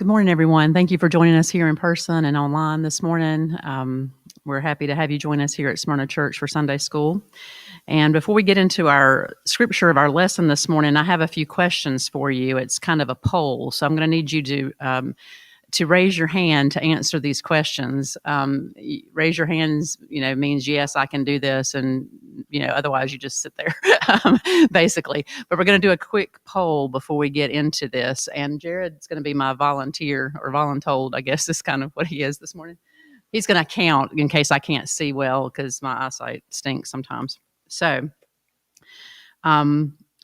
Good morning, everyone. Thank you for joining us here in person and online this morning. We're happy to have you join us here at Smyrna Church for Sunday School. And before we get into our scripture of our lesson this morning, I have a few questions for you. It's kind of a poll, so I'm going to need you to raise your hand to answer these questions. Raise your hands, means yes, I can do this, and otherwise you just sit there, basically. But we're going to do a quick poll before we get into this, and Jared's going to be my volunteer, or voluntold, I guess is kind of what he is this morning. He's going to count in case I can't see well because my eyesight stinks sometimes. So, I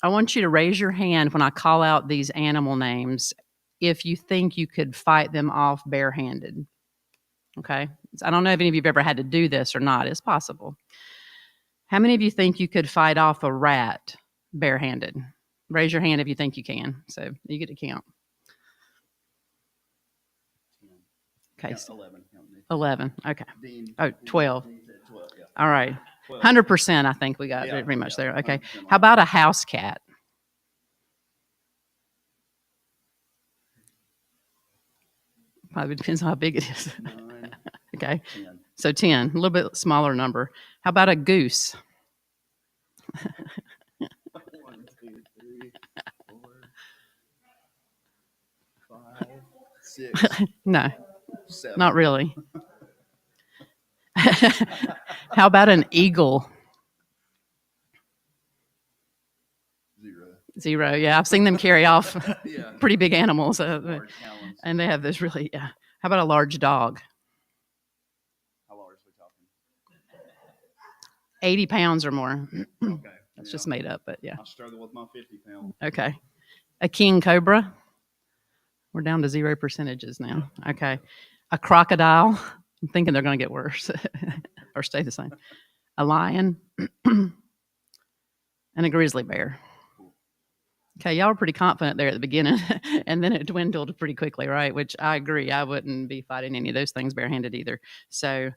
want you to raise your hand when I call out these animal names if you think you could fight them off barehanded. Okay? I don't know if any of you have ever had to do this or not. It's possible. How many of you think you could fight off a rat barehanded? Raise your hand if you think you can. So you get to count. Okay. Yeah, 11. 11. Okay. Dean, 12. Dean said 12, yeah. All right. 12. 100%, I think we got pretty much there. Okay. How about a house cat? Probably depends on how big it is. 9, Okay. 10. So 10, a little bit smaller number. How about a goose? 1, 2, 3, 4, 5, 6, No, 7. not really. How about an eagle? 0. 0. Yeah, I've seen them carry off Yeah. pretty big animals. Large talons. And they have this really, yeah. How about a large dog? How large are we talking? 80 pounds or more. Okay. That's just made up, but yeah. I struggle with my 50 pounds. Okay. A king cobra? We're down to 0 percentages now. Okay. A crocodile? I'm thinking they're going to get worse or stay the same. A lion? And a grizzly bear. Okay, y'all were pretty confident there at the beginning, and then it dwindled pretty quickly, right? Which I agree. I wouldn't be fighting any of those things barehanded either. So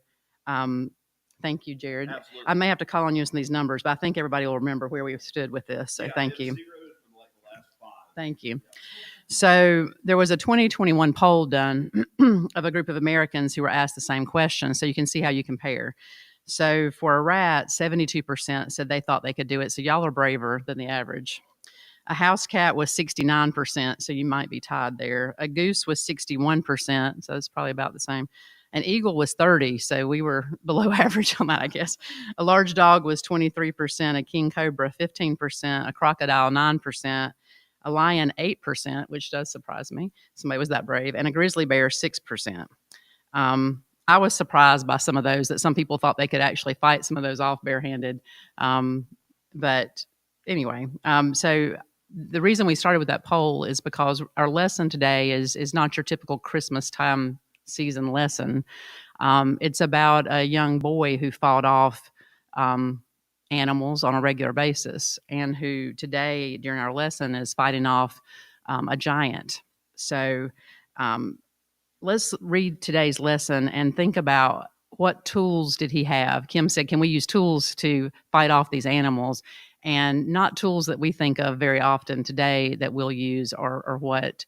thank you, Jared. Absolutely. I may have to call on you some of these numbers, but I think everybody will remember where we stood with this. So thank you. 0 for like the last 5. Thank you. So there was a 2021 poll done of a group of Americans who were asked the same question, so you can see how you compare. So for a rat, 72% said they thought they could do it, so y'all are braver than the average. A house cat was 69%, so you might be tied there. A goose was 61%, so it's probably about the same. An eagle was 30%, so we were below average on that, I guess. A large dog was 23%, a king cobra 15%, a crocodile 9%, a lion 8%, which does surprise me. Somebody was that brave, and a grizzly bear 6%. I was surprised by some of those, that some people thought they could actually fight some of those off barehanded. But anyway, so the reason we started with that poll is because our lesson today is not your typical Christmas time season lesson. It's about a young boy who fought off animals on a regular basis, and who today during our lesson is fighting off a giant. So let's read today's lesson and think about what tools did he have. Kim said, can we use tools to fight off these animals? And not tools that we think of very often today that we'll use, or what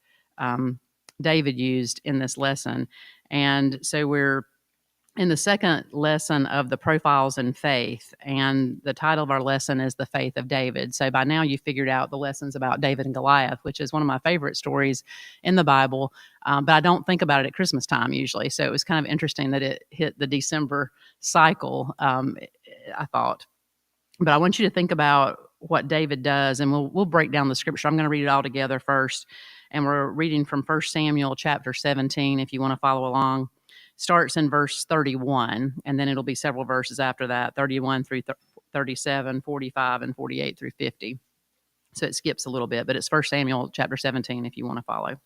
David used in this lesson. And so we're in the second lesson of the Profiles in Faith, and the title of our lesson is The Faith of David. So by now you figured out the lesson's about David and Goliath, which is one of my favorite stories in the Bible, but I don't think about it at Christmas time usually. So it was kind of interesting that it hit the December cycle, I thought. But I want you to think about what David does, and we'll break down the scripture. I'm going to read it all together first, and we're reading from 1 Samuel chapter 17, if you want to follow along. Starts in verse 31, and then it'll be several verses after that, 31 through 37, 45, and 48 through 50. So it skips a little bit, but it's 1 Samuel chapter 17 if you want to follow.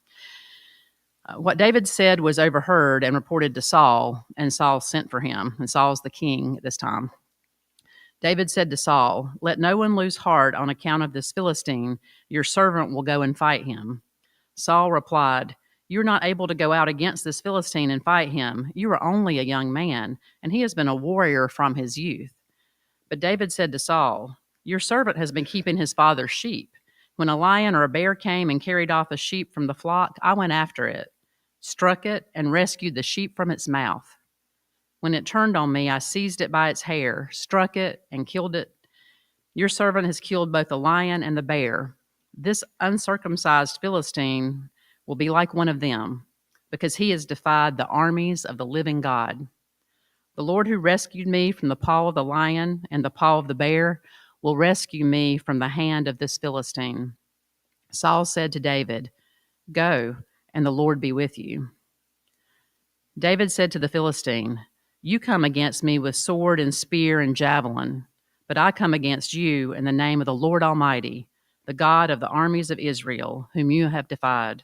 What David said was overheard and reported to Saul, and Saul sent for him, and Saul's the king at this time. David said to Saul, "Let no one lose heart on account of this Philistine. Your servant will go and fight him." Saul replied, "You are not able to go out against this Philistine and fight him. You are only a young man, and he has been a warrior from his youth." But David said to Saul, "Your servant has been keeping his father's sheep. When a lion or a bear came and carried off a sheep from the flock, I went after it. struck it, and rescued the sheep from its mouth. When it turned on me, I seized it by its hair, struck it, and killed it. Your servant has killed both the lion and the bear. This uncircumcised Philistine will be like one of them, because he has defied the armies of the living God. The Lord who rescued me from the paw of the lion and the paw of the bear will rescue me from the hand of this Philistine. Saul said to David, Go, and the Lord be with you. David said to the Philistine, You come against me with sword and spear and javelin, but I come against you in the name of the Lord Almighty, the God of the armies of Israel, whom you have defied.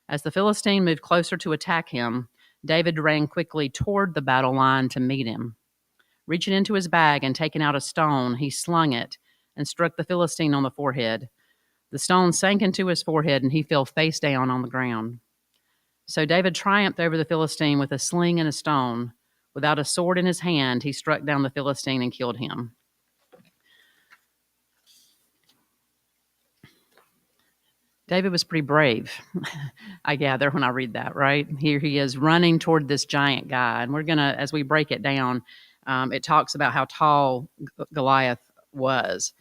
As the Philistine moved closer to attack him, David ran quickly toward the battle line to meet him. Reaching into his bag and taking out a stone, he slung it and struck the Philistine on the forehead. The stone sank into his forehead, and he fell face down on the ground. So David triumphed over the Philistine with a sling and a stone. Without a sword in his hand, he struck down the Philistine and killed him. David was pretty brave, I gather, when I read that, right? Here he is running toward this giant guy. And we're going to, as we break it down, it talks about how tall Goliath was.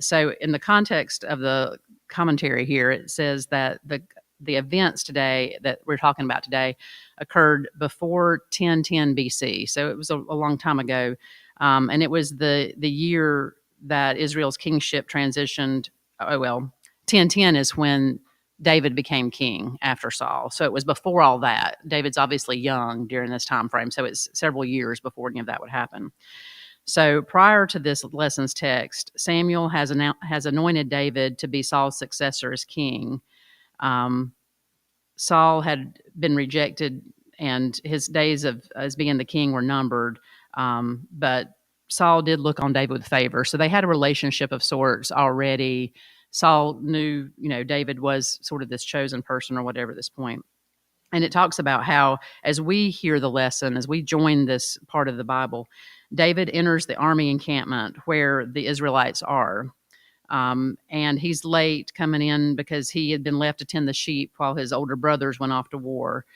So in the context of the commentary here, it says that the events today that we're talking about today occurred before 1010 BC. So it was a long time ago. And it was the year that Israel's kingship transitioned. 1010 is when David became king after Saul. So it was before all that. David's obviously young during this time frame, so it's several years before any of that would happen. So prior to this lesson's text, Samuel has anointed David to be Saul's successor as king. Saul had been rejected, and his days as being the king were numbered. But Saul did look on David with favor, so they had a relationship of sorts already. Saul knew, David was sort of this chosen person or whatever at this point. And it talks about how, as we hear the lesson, as we join this part of the Bible, David enters the army encampment where the Israelites are. And he's late coming in because he had been left to tend the sheep while his older brothers went off to war.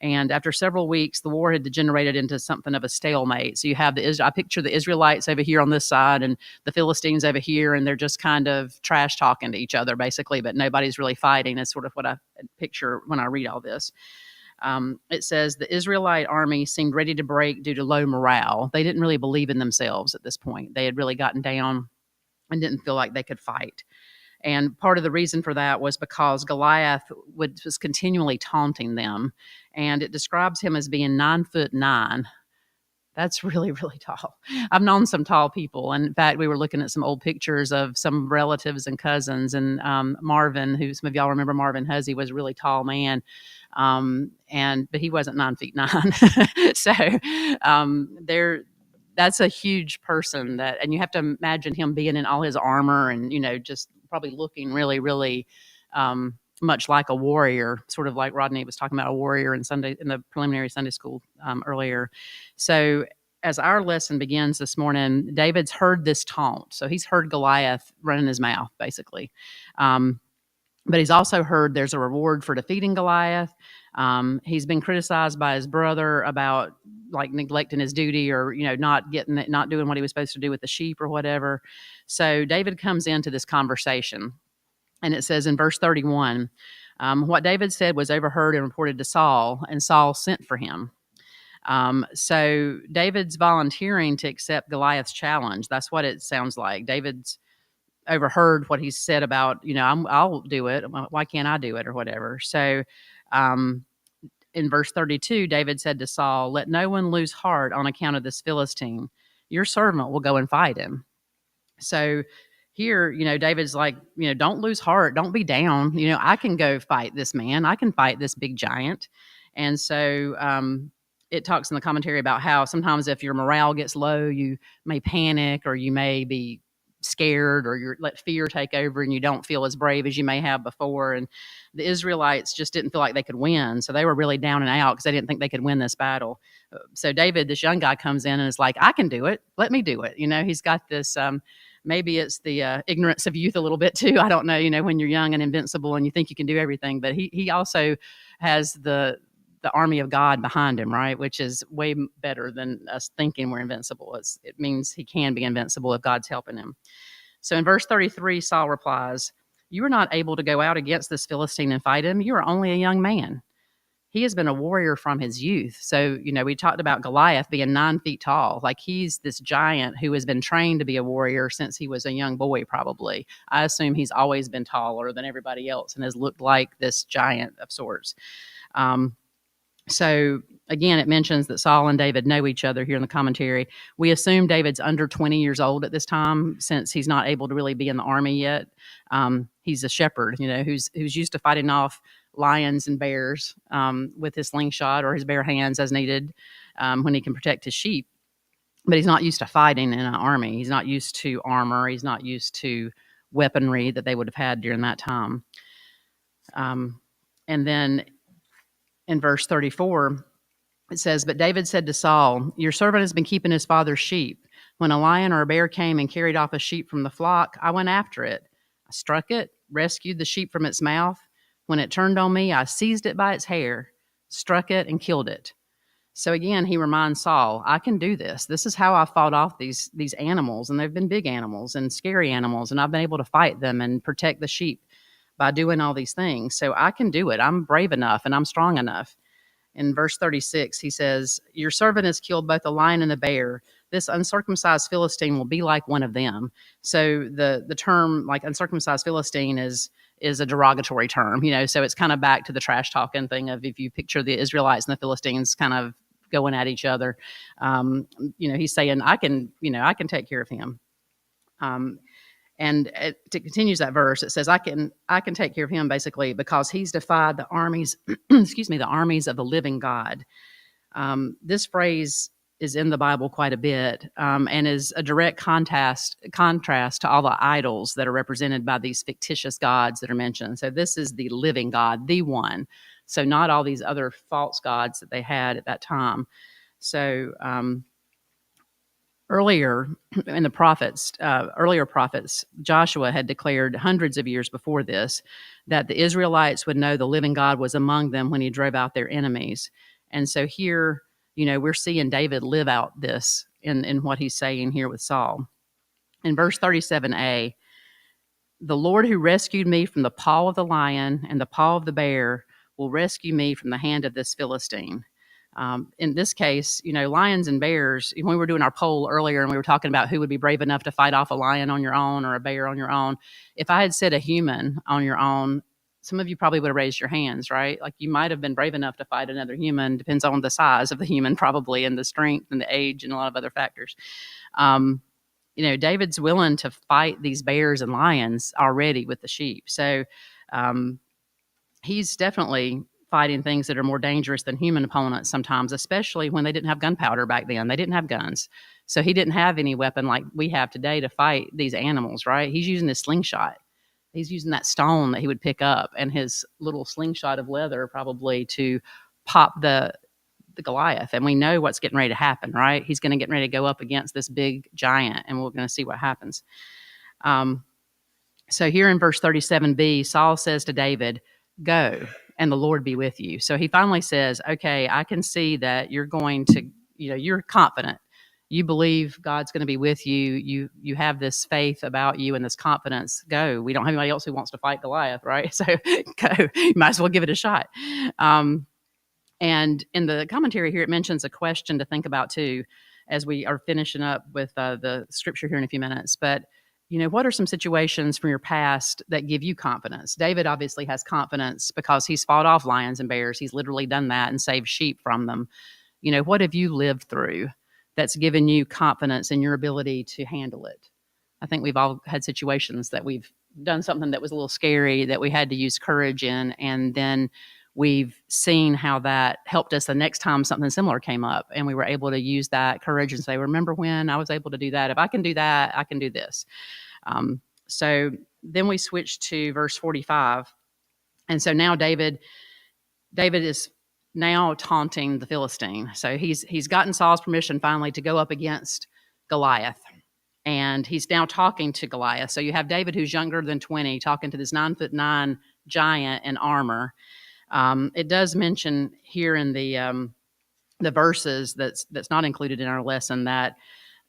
And after several weeks, the war had degenerated into something of a stalemate. So you have I picture the Israelites over here on this side and the Philistines over here, and they're just kind of trash talking to each other, basically, but nobody's really fighting. Is sort of what I picture when I read all this. It says the Israelite army seemed ready to break due to low morale. They didn't really believe in themselves at this point. They had really gotten down and didn't feel like they could fight. And part of the reason for that was because Goliath was continually taunting them. And it describes him as being 9'9". That's really, really tall. I've known some tall people. And in fact, we were looking at some old pictures of some relatives and cousins. And Marvin, who some of y'all remember Marvin Huzzy, was a really tall man. But he wasn't 9'9". So that's a huge person and you have to imagine him being in all his armor and, just probably looking really, really much like a warrior, sort of like Rodney was talking about a warrior in the preliminary Sunday school earlier. So as our lesson begins this morning, David's heard this taunt. So he's heard Goliath running his mouth, basically. But he's also heard there's a reward for defeating Goliath. He's been criticized by his brother about like neglecting his duty or, not doing what he was supposed to do with the sheep or whatever. So David comes into this conversation, and it says in verse 31, what David said was overheard and reported to Saul, and Saul sent for him. So David's volunteering to accept Goliath's challenge. That's what it sounds like. David's overheard what he said about, I'll do it. Why can't I do it or whatever? So in verse 32, David said to Saul, let no one lose heart on account of this Philistine. Your servant will go and fight him. So here, David's like, don't lose heart. Don't be down. I can go fight this man. I can fight this big giant. And so it talks in the commentary about how sometimes if your morale gets low, you may panic or you may be scared or you let fear take over and you don't feel as brave as you may have before. And the Israelites just didn't feel like they could win. So they were really down and out because they didn't think they could win this battle. So David, this young guy, comes in and is like, I can do it. Let me do it. He's got this, maybe it's the ignorance of youth a little bit too. I don't know, when you're young and invincible and you think you can do everything, but he also has the the army of God behind him, right? Which is way better than us thinking we're invincible. It means he can be invincible if God's helping him. So in verse 33, Saul replies, "You are not able to go out against this Philistine and fight him. You are only a young man. He has been a warrior from his youth." So, we talked about Goliath being 9 feet tall. Like, he's this giant who has been trained to be a warrior since he was a young boy, probably. I assume he's always been taller than everybody else and has looked like this giant of sorts. So again, it mentions that Saul and David know each other here in the commentary. We assume David's under 20 years old at this time, since he's not able to really be in the army yet. He's a shepherd, who's used to fighting off lions and bears with his slingshot or his bare hands as needed when he can protect his sheep. But he's not used to fighting in an army. He's not used to armor. He's not used to weaponry that they would have had during that time. And then in verse 34, it says, "But David said to Saul, 'Your servant has been keeping his father's sheep. When a lion or a bear came and carried off a sheep from the flock, I went after it. I struck it, rescued the sheep from its mouth. When it turned on me, I seized it by its hair, struck it, and killed it.'" So again, he reminds Saul, I can do this. This is how I fought off these animals, and they've been big animals and scary animals, and I've been able to fight them and protect the sheep by doing all these things. So I can do it. I'm brave enough and I'm strong enough. In verse 36, he says, "Your servant has killed both the lion and the bear. This uncircumcised Philistine will be like one of them." So the term, like, uncircumcised Philistine is a derogatory term, so it's kind of back to the trash talking thing of, if you picture the Israelites and the Philistines kind of going at each other, he's saying, I can take care of him. And it continues that verse. It says, I can take care of him, basically, because he's defied the armies, the armies of the living God. This phrase is in the Bible quite a bit, and is a direct contrast to all the idols that are represented by these fictitious gods that are mentioned. So this is the living God, the one. So not all these other false gods that they had at that time. So earlier in the earlier prophets, Joshua had declared hundreds of years before this that the Israelites would know the living God was among them when he drove out their enemies. And so here, we're seeing David live out this in what he's saying here with Saul. In verse 37a, "The Lord who rescued me from the paw of the lion and the paw of the bear will rescue me from the hand of this Philistine." In this case, lions and bears, when we were doing our poll earlier and we were talking about who would be brave enough to fight off a lion on your own or a bear on your own, if I had said a human on your own, some of you probably would have raised your hands, right? Like, you might have been brave enough to fight another human. Depends on the size of the human, probably, and the strength and the age and a lot of other factors. David's willing to fight these bears and lions already with the sheep. So he's definitely fighting things that are more dangerous than human opponents sometimes, especially when they didn't have gunpowder back then. They didn't have guns. So he didn't have any weapon like we have today to fight these animals, right? He's using his slingshot. He's using that stone that he would pick up and his little slingshot of leather probably to pop the Goliath. And we know what's getting ready to happen, right? He's going to get ready to go up against this big giant, and we're going to see what happens. So here in verse 37b, Saul says to David, "Go, and the Lord be with you." So he finally says, okay, I can see that you're going to, you're confident. You believe God's going to be with you. You have this faith about you and this confidence. Go. We don't have anybody else who wants to fight Goliath, right? So go. You might as well give it a shot. And in the commentary here, it mentions a question to think about too, as we are finishing up with the scripture here in a few minutes. But what are some situations from your past that give you confidence? David obviously has confidence because he's fought off lions and bears. He's literally done that and saved sheep from them. What have you lived through that's given you confidence in your ability to handle it? I think we've all had situations that we've done something that was a little scary that we had to use courage in, and then we've seen how that helped us the next time something similar came up, and we were able to use that courage and say, remember when I was able to do that? If I can do that, I can do this. So then we switch to verse 45. And so now David is now taunting the Philistine. So he's gotten Saul's permission finally to go up against Goliath. And he's now talking to Goliath. So you have David, who's younger than 20, talking to this 9'9" giant in armor. It does mention here in the verses that's not included in our lesson that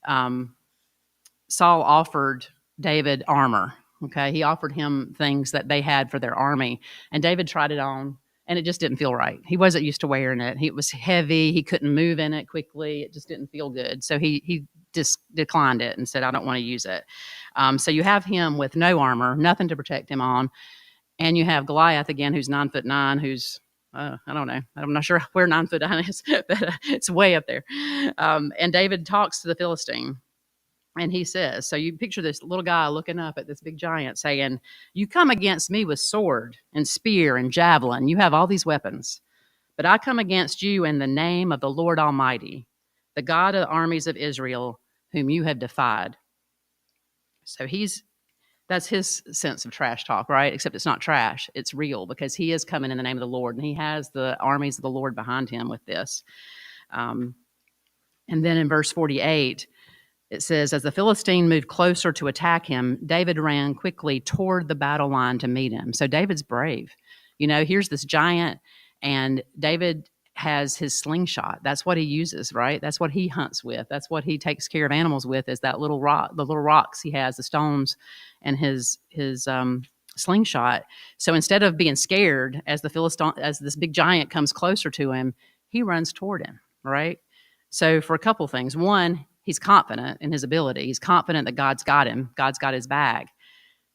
Saul offered David armor. Okay, he offered him things that they had for their army, and David tried it on, and it just didn't feel right. He wasn't used to wearing it. It was heavy. He couldn't move in it quickly. It just didn't feel good. So he just declined it and said, "I don't want to use it." So you have him with no armor, nothing to protect him on, and you have Goliath again, who's 9'9", who's I don't know. I'm not sure where 9'9" is, but it's way up there. And David talks to the Philistine. And he says, so you picture this little guy looking up at this big giant saying, "You come against me with sword and spear and javelin. You have all these weapons. But I come against you in the name of the Lord Almighty, the God of the armies of Israel, whom you have defied." So that's his sense of trash talk, right? Except it's not trash. It's real because he is coming in the name of the Lord. And he has the armies of the Lord behind him with this. And then in verse 48, it says, as the Philistine moved closer to attack him, David ran quickly toward the battle line to meet him. So David's brave. Here's this giant, and David has his slingshot. That's what he uses, right? That's what he hunts with. That's what he takes care of animals with, is that little rock, the little rocks he has, the stones, and his slingshot. So instead of being scared as this big giant comes closer to him, he runs toward him, right? So for a couple things. One, he's confident in his ability. He's confident that God's got him. God's got his back.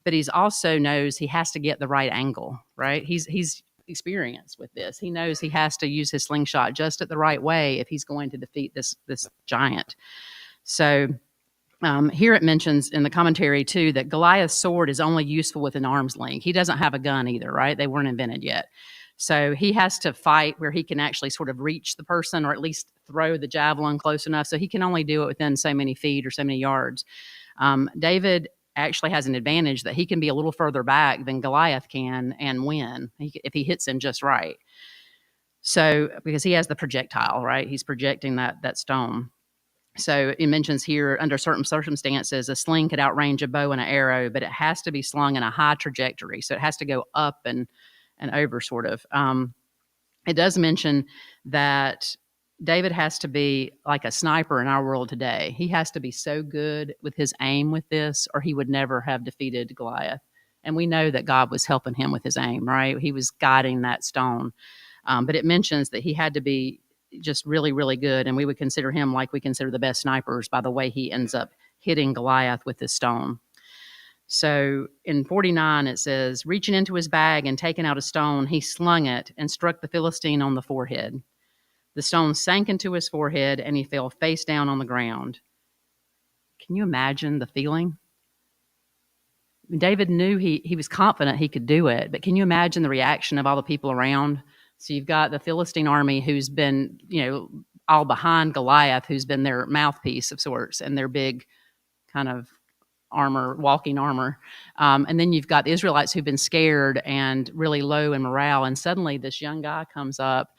But he's also knows he has to get the right angle, right? He's experienced with this. He knows he has to use his slingshot just at the right way if he's going to defeat this giant. So here it mentions in the commentary too that Goliath's sword is only useful within arm's length. He doesn't have a gun either, right? They weren't invented yet. So he has to fight where he can actually sort of reach the person, or at least throw the javelin close enough. So he can only do it within so many feet or so many yards. David actually has an advantage that he can be a little further back than Goliath can and win if he hits him just right. So because he has the projectile, right? He's projecting that stone. So it mentions here, under certain circumstances, a sling could outrange a bow and an arrow, but it has to be slung in a high trajectory. So it has to go up and over, sort of. It does mention that David has to be like a sniper in our world today. He has to be so good with his aim with this, or he would never have defeated Goliath. And we know that God was helping him with his aim, right? He was guiding that stone. But it mentions that he had to be just really, really good. And we would consider him like we consider the best snipers by the way he ends up hitting Goliath with this stone. So in 49, it says, reaching into his bag and taking out a stone, he slung it and struck the Philistine on the forehead. The stone sank into his forehead and he fell face down on the ground. Can you imagine the feeling? David knew he was confident he could do it, but can you imagine the reaction of all the people around? So you've got the Philistine army who's been, all behind Goliath, who's been their mouthpiece of sorts and their big kind of walking armor. And then you've got the Israelites who've been scared and really low in morale. And suddenly this young guy comes up,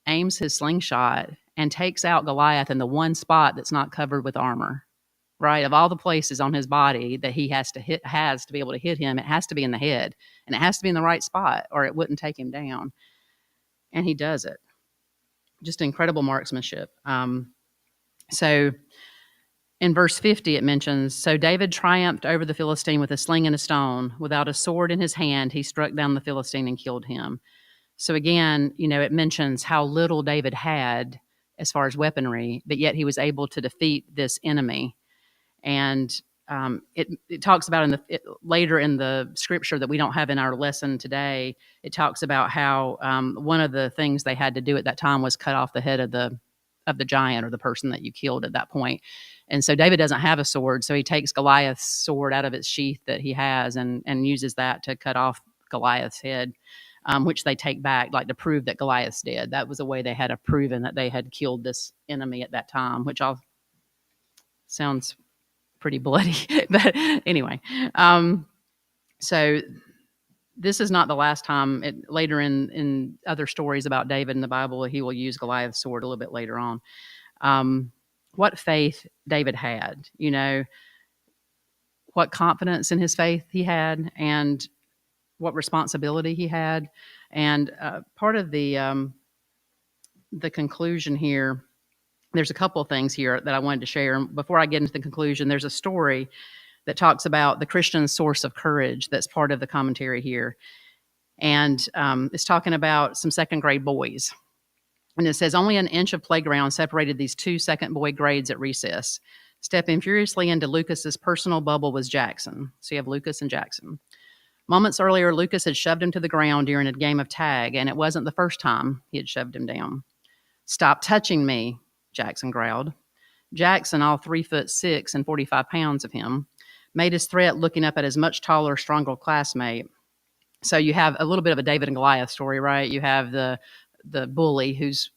aims his slingshot, and takes out Goliath in the one spot that's not covered with armor, right? Of all the places on his body that he has to be able to hit him, it has to be in the head, and it has to be in the right spot or it wouldn't take him down. And he does it. Just incredible marksmanship. So in verse 50, it mentions, so David triumphed over the Philistine with a sling and a stone. Without a sword in his hand, he struck down the Philistine and killed him. So again, it mentions how little David had as far as weaponry, but yet he was able to defeat this enemy. And it talks about later in the scripture that we don't have in our lesson today, it talks about how one of the things they had to do at that time was cut off the head of the giant, or the person that you killed at that point. And so David doesn't have a sword, so he takes Goliath's sword out of its sheath that he has and uses that to cut off Goliath's head, which they take back, like to prove that Goliath's dead. That was a way they had proven that they had killed this enemy at that time, which all sounds pretty bloody. But anyway, so this is not the last time. Later in other stories about David in the Bible, he will use Goliath's sword a little bit later on. What faith David had, what confidence in his faith he had, and what responsibility he had. And part of the conclusion here, there's a couple of things here that I wanted to share. And before I get into the conclusion, there's a story that talks about the Christian source of courage that's part of the commentary here. And it's talking about some second grade boys. And it says, only an inch of playground separated these two second boy grades at recess. Stepping furiously into Lucas's personal bubble was Jackson. So you have Lucas and Jackson. Moments earlier, Lucas had shoved him to the ground during a game of tag, and it wasn't the first time he had shoved him down. Stop touching me, Jackson growled. Jackson, all 3'6" and 45 pounds of him, made his threat looking up at his much taller, stronger classmate. So you have a little bit of a David and Goliath story, right? You have the bully who's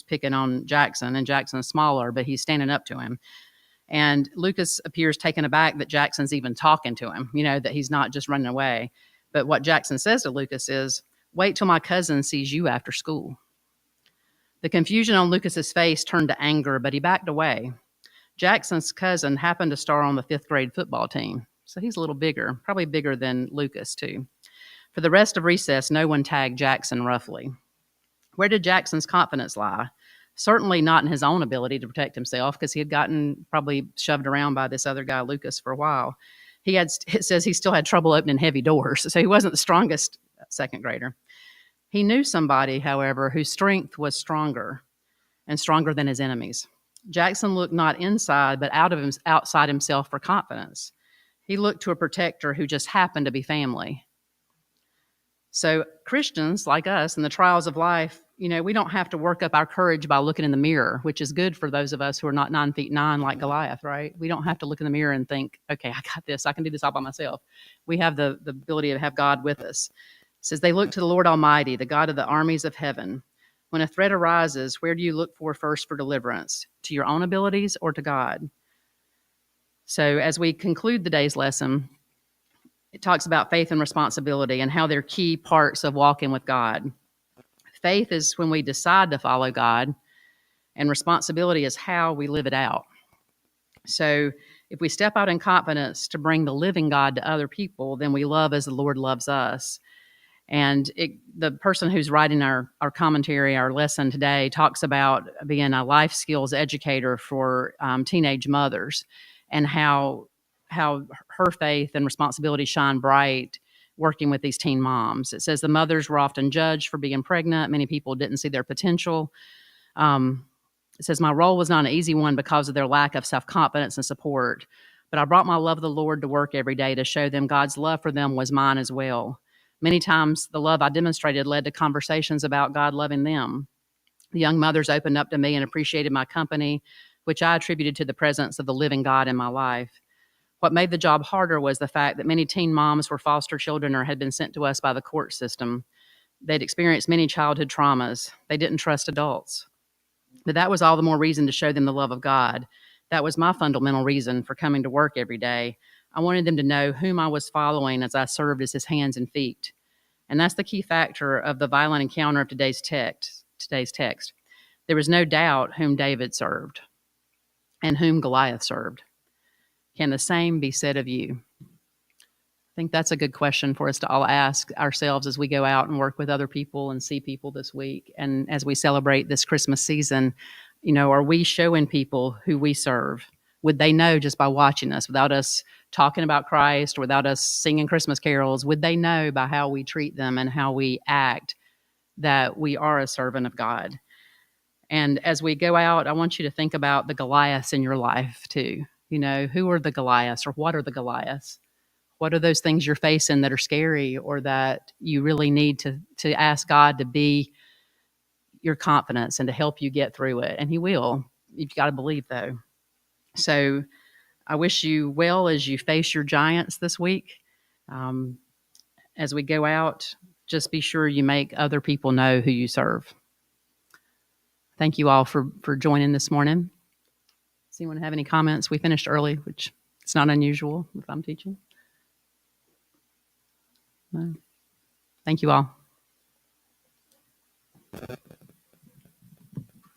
picking on Jackson, and Jackson's smaller, but he's standing up to him. And Lucas appears taken aback that Jackson's even talking to him, that he's not just running away. But what Jackson says to Lucas is, wait till my cousin sees you after school. The confusion on Lucas's face turned to anger, but he backed away. Jackson's cousin happened to star on the 5th grade football team, so he's a little bigger, probably bigger than Lucas too. For the rest of recess, no one tagged Jackson roughly. Where did Jackson's confidence lie? Certainly not in his own ability to protect himself, because he had gotten probably shoved around by this other guy, Lucas, for a while. It says he still had trouble opening heavy doors, so he wasn't the strongest second grader. He knew somebody, however, whose strength was stronger and stronger than his enemies. Jackson looked not inside, but outside himself for confidence. He looked to a protector who just happened to be family. So Christians like us in the trials of life, we don't have to work up our courage by looking in the mirror, which is good for those of us who are not 9'9" like Goliath, right? We don't have to look in the mirror and think, okay, I got this. I can do this all by myself. We have the ability to have God with us. It says, they look to the Lord Almighty, the God of the armies of heaven. When a threat arises, where do you look for first for deliverance? To your own abilities or to God? So as we conclude the day's lesson, it talks about faith and responsibility and how they're key parts of walking with God. Faith is when we decide to follow God, and responsibility is how we live it out. So if we step out in confidence to bring the living God to other people, then we love as the Lord loves us. And the person who's writing our commentary, our lesson today, talks about being a life skills educator for teenage mothers, and how her faith and responsibility shine bright working with these teen moms. It says the mothers were often judged for being pregnant. Many people didn't see their potential. It says my role was not an easy one because of their lack of self-confidence and support, but I brought my love of the Lord to work every day to show them God's love for them was mine as well. Many times the love I demonstrated led to conversations about God loving them. The young mothers opened up to me and appreciated my company, which I attributed to the presence of the living God in my life. What made the job harder was the fact that many teen moms were foster children or had been sent to us by the court system. They'd experienced many childhood traumas. They didn't trust adults. But that was all the more reason to show them the love of God. That was my fundamental reason for coming to work every day. I wanted them to know whom I was following as I served as his hands and feet. And that's the key factor of the violent encounter of today's text. There was no doubt whom David served and whom Goliath served. Can the same be said of you? I think that's a good question for us to all ask ourselves as we go out and work with other people and see people this week. And as we celebrate this Christmas season, are we showing people who we serve? Would they know just by watching us, without us talking about Christ or without us singing Christmas carols? Would they know by how we treat them and how we act that we are a servant of God? And as we go out, I want you to think about the Goliaths in your life too. Who are the Goliaths, or what are the Goliaths? What are those things you're facing that are scary, or that you really need to ask God to be your confidence and to help you get through it? And he will. You've got to believe, though. So I wish you well as you face your giants this week. As we go out, just be sure you make other people know who you serve. Thank you all for joining this morning. Does anyone have any comments? We finished early, which it's not unusual if I'm teaching. No. Thank you all.